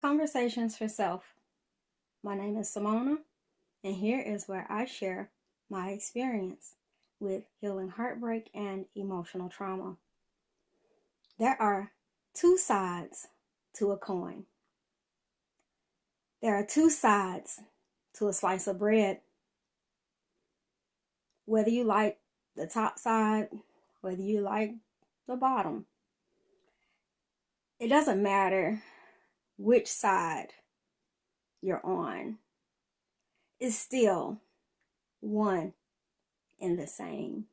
Conversations for Self. My name is Simona, and here is where I share my experience with healing heartbreak and emotional trauma. There are two sides to a coin. There are two sides to a slice of bread. Whether you like the top side, whether you like the bottom, it doesn't matter which side you're on. It's still one and the same.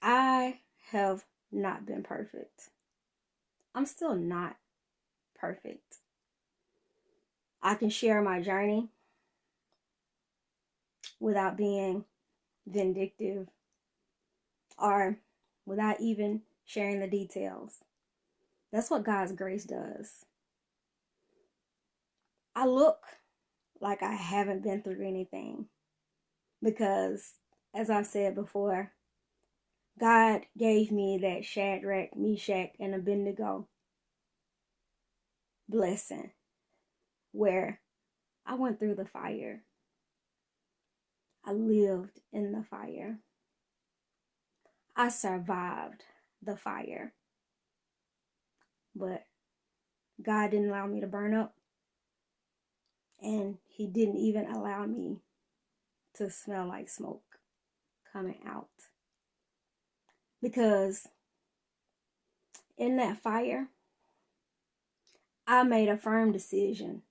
I have not been perfect. I'm still not perfect. I can share my journey without being vindictive or without even sharing the details. That's what God's grace does. I look like I haven't been through anything because, as I've said before, God gave me that Shadrach, Meshach, and Abednego blessing where I went through the fire. I lived in the fire. I survived the fire. But God didn't allow me to burn up. And He didn't even allow me to smell like smoke coming out. Because in that fire, I made a firm decision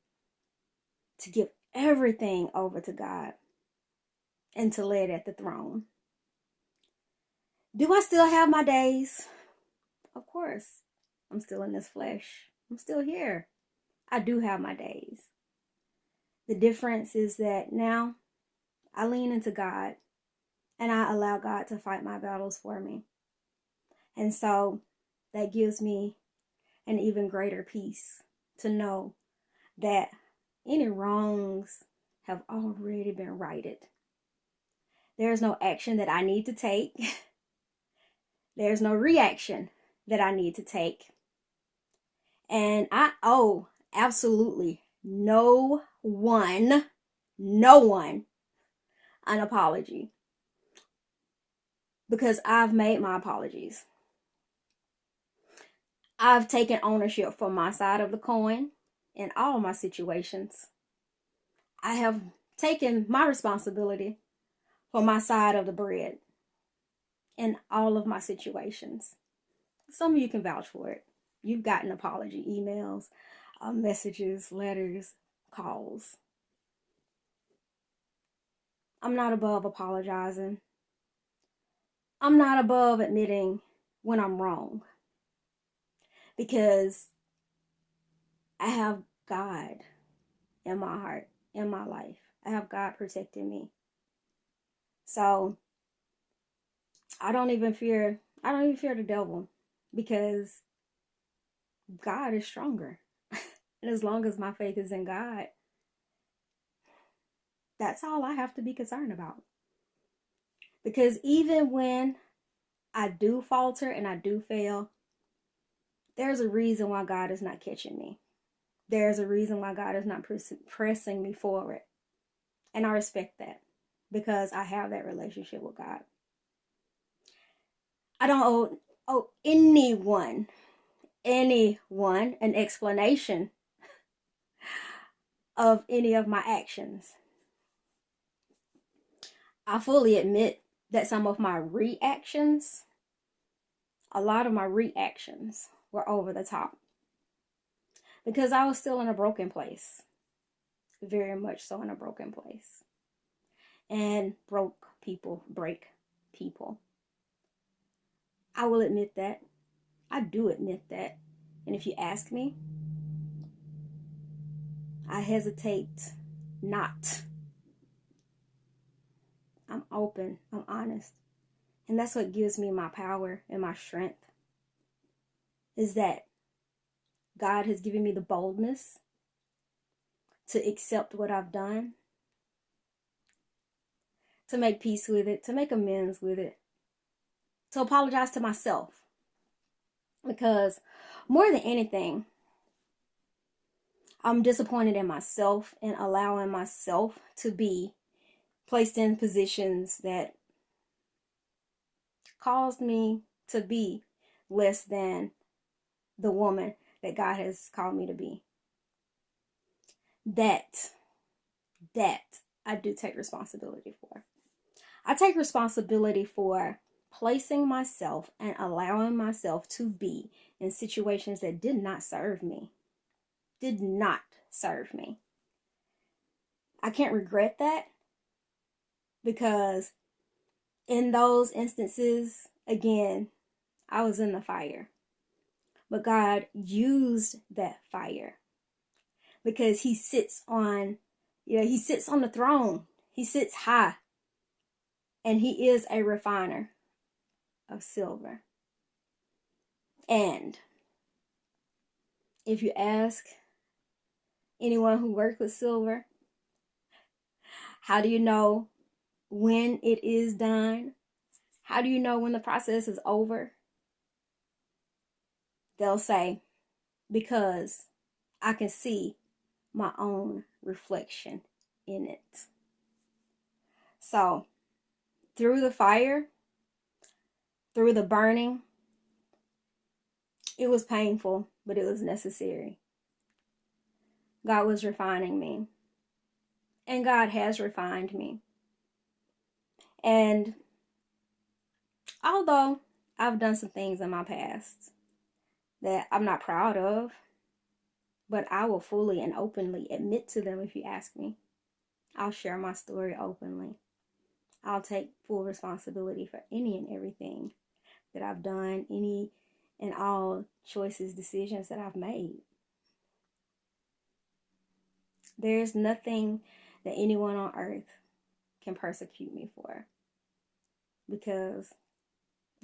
to give everything over to God and to lay it at the throne. Do I still have my days? Of course. I'm still in this flesh. I'm still here. I do have my days. The difference is that now I lean into God and I allow God to fight my battles for me. And so that gives me an even greater peace to know that any wrongs have already been righted. There's no action that I need to take. There's no reaction that I need to take. And I owe absolutely no one an apology. Because I've made my apologies. I've taken ownership for my side of the coin in all my situations. I have taken my responsibility for my side of the bread in all of my situations. Some of you can vouch for it. You've gotten apology emails, messages, letters, calls. I'm not above apologizing. I'm not above admitting when I'm wrong. Because I have God in my heart, in my life. I have God protecting me. So I don't even fear the devil because God is stronger. And as long as my faith is in God, that's all I have to be concerned about. Because even when I do falter and I do fail, there's a reason why God is not catching me. There's a reason why God is not pressing me forward. And I respect that because I have that relationship with God. I don't owe anyone an explanation of any of my actions. I fully admit that some of my reactions, a lot of my reactions were over the top. Because I was still in a broken place. Very much so in a broken place. And broke people break people. I will admit that. I do admit that. And if you ask me, I hesitate not. I'm open. I'm honest. And that's what gives me my power and my strength. Is that God has given me the boldness to accept what I've done, to make peace with it, to make amends with it, to apologize to myself. Because more than anything, I'm disappointed in myself and allowing myself to be placed in positions that caused me to be less than the woman that God has called me to be. That I do take responsibility for. I take responsibility for placing myself and allowing myself to be in situations that did not serve me. Did not serve me. I can't regret that, because in those instances, again, I was in the fire. But God used that fire because he sits on the throne. He sits high, and he is a refiner of silver. And if you ask anyone who works with silver, how do you know when it is done? How do you know when the process is over? They'll say, because I can see my own reflection in it. So, through the fire, through the burning, it was painful, but it was necessary. God was refining me. And God has refined me. And although I've done some things in my past that I'm not proud of, but I will fully and openly admit to them if you ask me. I'll share my story openly. I'll take full responsibility for any and everything that I've done, any and all choices, decisions that I've made. There's nothing that anyone on earth can persecute me for, because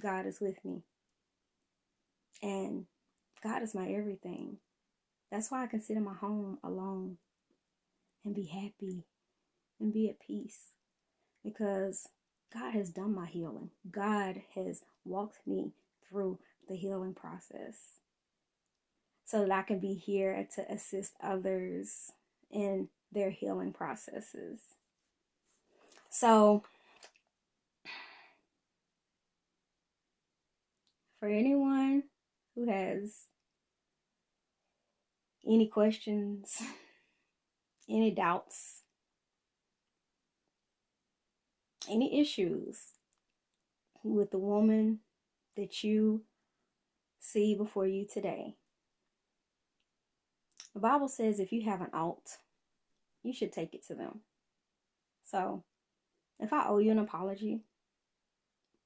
God is with me. And God is my everything. That's why I can sit in my home alone and be happy and be at peace, because God has done my healing. God has walked me through the healing process so that I can be here to assist others in their healing processes. So, for anyone who has any questions, any doubts, any issues with the woman that you see before you today, the Bible says if you have an ought, you should take it to them. So, if I owe you an apology,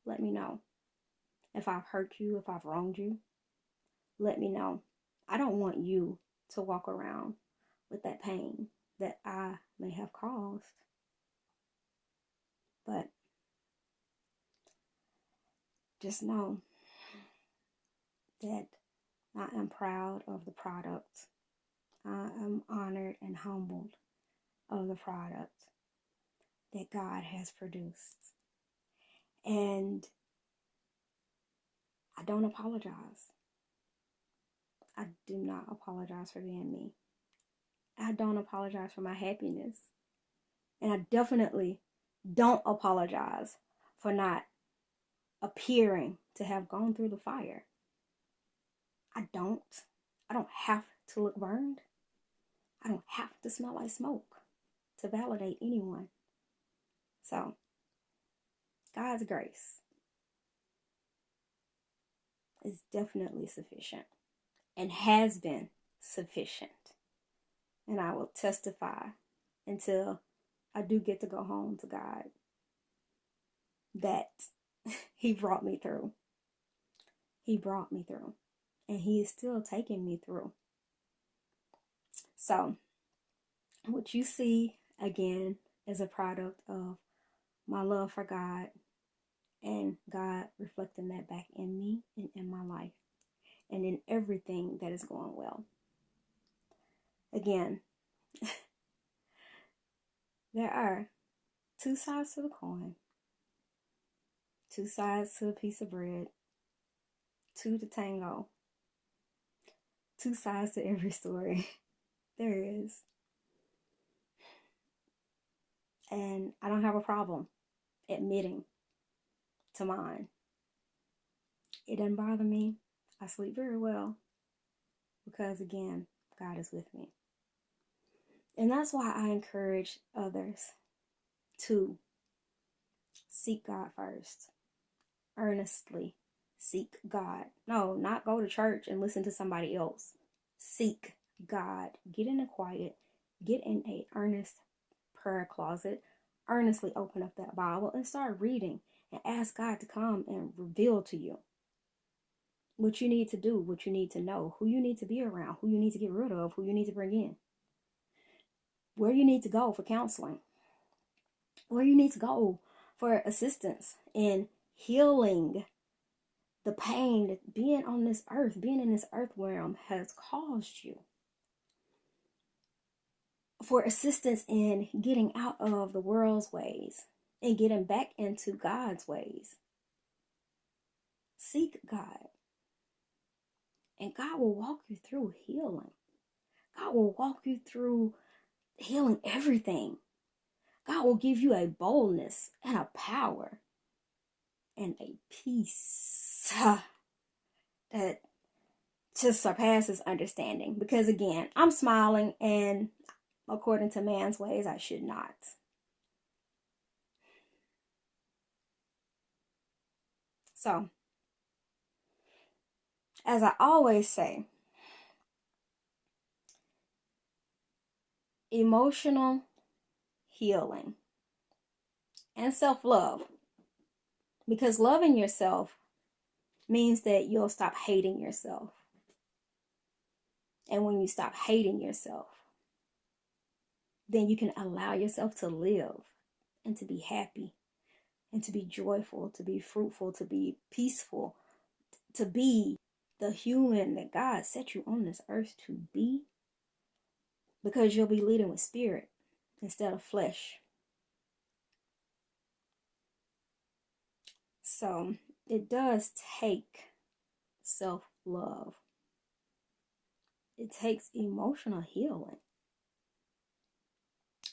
let me know. If I've hurt you, if I've wronged you, let me know. I don't want you to walk around with that pain that I may have caused. But just know that I am proud of the product. I am honored and humbled of the product that God has produced. And I don't apologize. I do not apologize for being me. I don't apologize for my happiness. And I definitely don't apologize for not appearing to have gone through the fire. I don't have to look burned. I don't have to smell like smoke to validate anyone. So, God's grace is definitely sufficient and has been sufficient. And I will testify until I do get to go home to God that he brought me through. He brought me through. And he is still taking me through. So, what you see, again, is a product of my love for God and God reflecting that back in me and in my life and in everything that is going well. Again, there are two sides to the coin, two sides to a piece of bread, two to tango, two sides to every story. There is. And I don't have a problem admitting to mine. It doesn't bother me. I sleep very well because, again, God is with me. And that's why I encourage others to seek God first. Earnestly seek God. No, not go to church and listen to somebody else. Seek God. Get in a quiet. Get in a earnest prayer closet. Earnestly open up that Bible and start reading and ask God to come and reveal to you what you need to do, what you need to know, who you need to be around, who you need to get rid of, who you need to bring in, where you need to go for counseling, where you need to go for assistance in healing the pain that being on this earth, being in this earth realm has caused you. For assistance in getting out of the world's ways and getting back into God's ways. Seek God. And God will walk you through healing. God will walk you through healing everything. God will give you a boldness and a power and a peace that just surpasses understanding. Because again, I'm smiling, and according to man's ways, I should not. So, as I always say, emotional healing and self-love. Because loving yourself means that you'll stop hating yourself. And when you stop hating yourself, then you can allow yourself to live and to be happy and to be joyful, to be fruitful, to be peaceful, to be the human that God set you on this earth to be. Because you'll be leading with spirit instead of flesh. So it does take self-love. It takes emotional healing.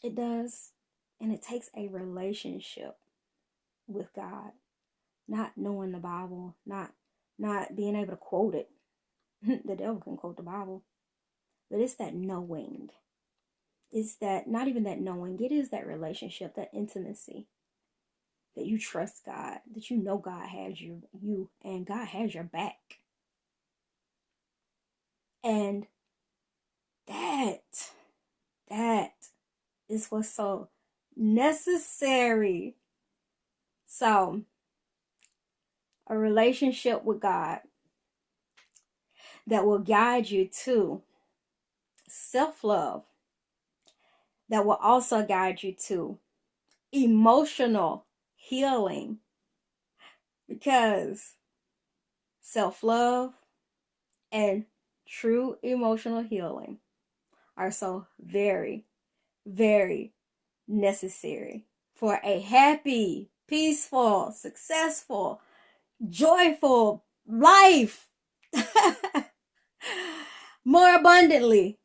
It does. And it takes a relationship with God. Not knowing the Bible, not being able to quote it. The devil can quote the Bible. But it's that knowing. It's that, not even that knowing, it is that relationship, that intimacy. That you trust God, that you know God has you and God has your back. And that is what's so necessary. So, a relationship with God that will guide you to self-love, that will also guide you to emotional healing, because self-love and true emotional healing are so very, very necessary for a happy, peaceful, successful, joyful life. More abundantly.